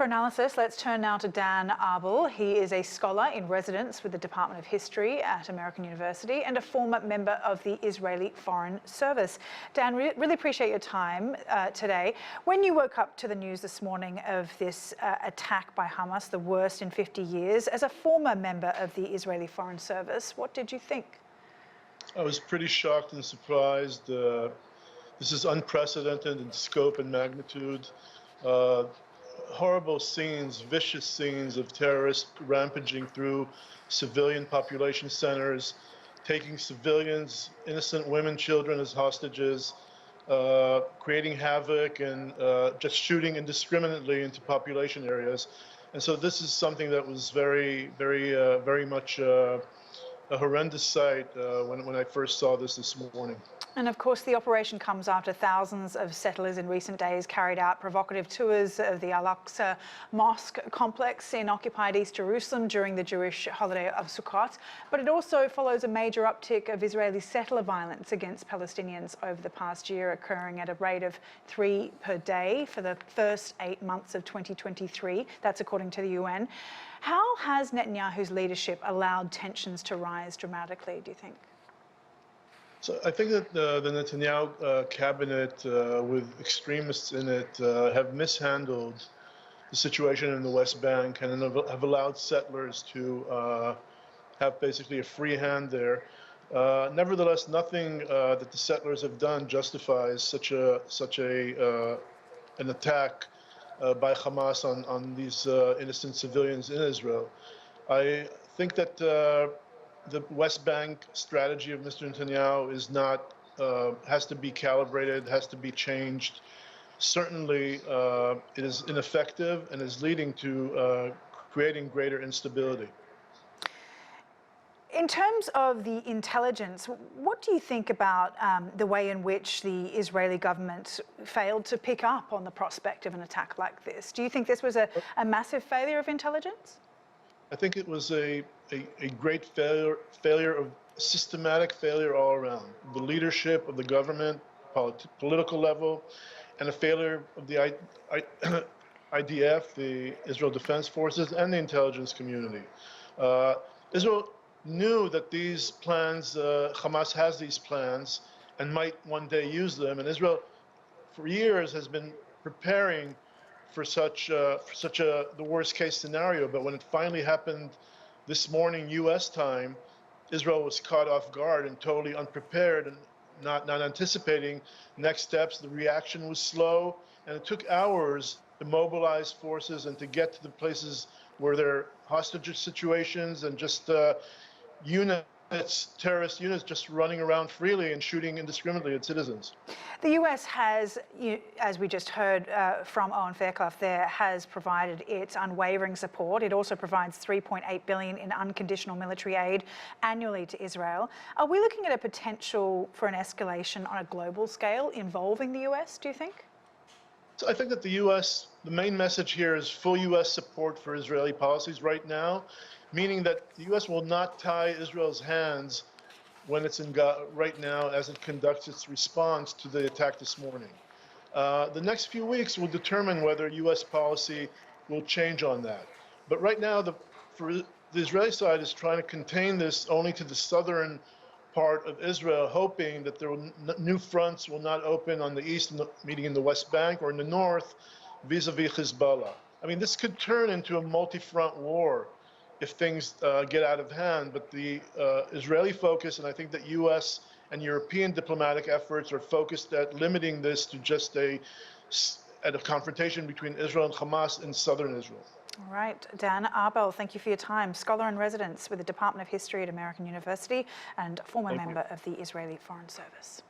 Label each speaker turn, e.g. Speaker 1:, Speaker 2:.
Speaker 1: For analysis, let's turn now to Dan Arbell. He is a scholar in residence with the Department of History at American University and a former member of the Israeli Foreign Service. Dan, really appreciate your time today. When you woke up to the news this morning of this attack by Hamas, the worst in 50 years, as a former member of the Israeli Foreign Service, what did you think?
Speaker 2: I was pretty shocked and surprised. This is unprecedented in scope and magnitude. Horrible scenes, vicious scenes of terrorists rampaging through civilian population centers, taking civilians, innocent women, children as hostages, creating havoc and just shooting indiscriminately into population areas. And so this is something that was very much a horrendous sight when I first saw this morning.
Speaker 1: And of course, the operation comes after thousands of settlers in recent days carried out provocative tours of the Al-Aqsa Mosque complex in occupied East Jerusalem during the Jewish holiday of Sukkot. But it also follows a major uptick of Israeli settler violence against Palestinians over the past year, occurring at a rate of 3 per day for the first 8 months of 2023. That's according to the UN. How has Netanyahu's leadership allowed tensions to rise dramatically, do you think?
Speaker 2: So I think that the Netanyahu cabinet, with extremists in it, have mishandled the situation in the West Bank and have allowed settlers to have basically a free hand there. Nevertheless, nothing that the settlers have done justifies such an attack by Hamas on these innocent civilians in Israel. I think that the West Bank strategy of Mr. Netanyahu is not, has to be calibrated, has to be changed. Certainly, it is ineffective and is leading to creating greater instability.
Speaker 1: In terms of the intelligence, what do you think about the way in which the Israeli government failed to pick up on the prospect of an attack like this? Do you think this was a massive failure of intelligence?
Speaker 2: I think it was a great failure of systematic failure all around. The leadership of the government, political level, and a failure of the IDF, the Israel Defense Forces, and the intelligence community. Israel knew that these plans, Hamas has these plans and might one day use them, and Israel for years has been preparing for the worst case scenario. But when it finally happened this morning, U.S. time, Israel was caught off guard and totally unprepared and not anticipating next steps. The reaction was slow, and it took hours to mobilize forces and to get to the places where there are hostage situations and just terrorist units just running around freely and shooting indiscriminately at citizens.
Speaker 1: The US has, as we just heard from Owen Fairclough there, has provided its unwavering support. It also provides $3.8 billion in unconditional military aid annually to Israel. Are we looking at a potential for an escalation on a global scale involving the US, do you think?
Speaker 2: So I think that the main message here is full US support for Israeli policies right now, meaning that the U.S. will not tie Israel's hands when it's right now as it conducts its response to the attack this morning. The next few weeks will determine whether U.S. policy will change on that. But right now, the Israeli side is trying to contain this only to the southern part of Israel, hoping that new fronts will not open on the east, meaning in the West Bank, or in the north, vis-a-vis Hezbollah. I mean, this could turn into a multi-front war if things get out of hand. But the Israeli focus, and I think that U.S. and European diplomatic efforts are focused at limiting this to just a confrontation between Israel and Hamas in southern Israel.
Speaker 1: All right, Dan Arbell, thank you for your time. Scholar in residence with the Department of History at American University and former member of the Israeli Foreign Service.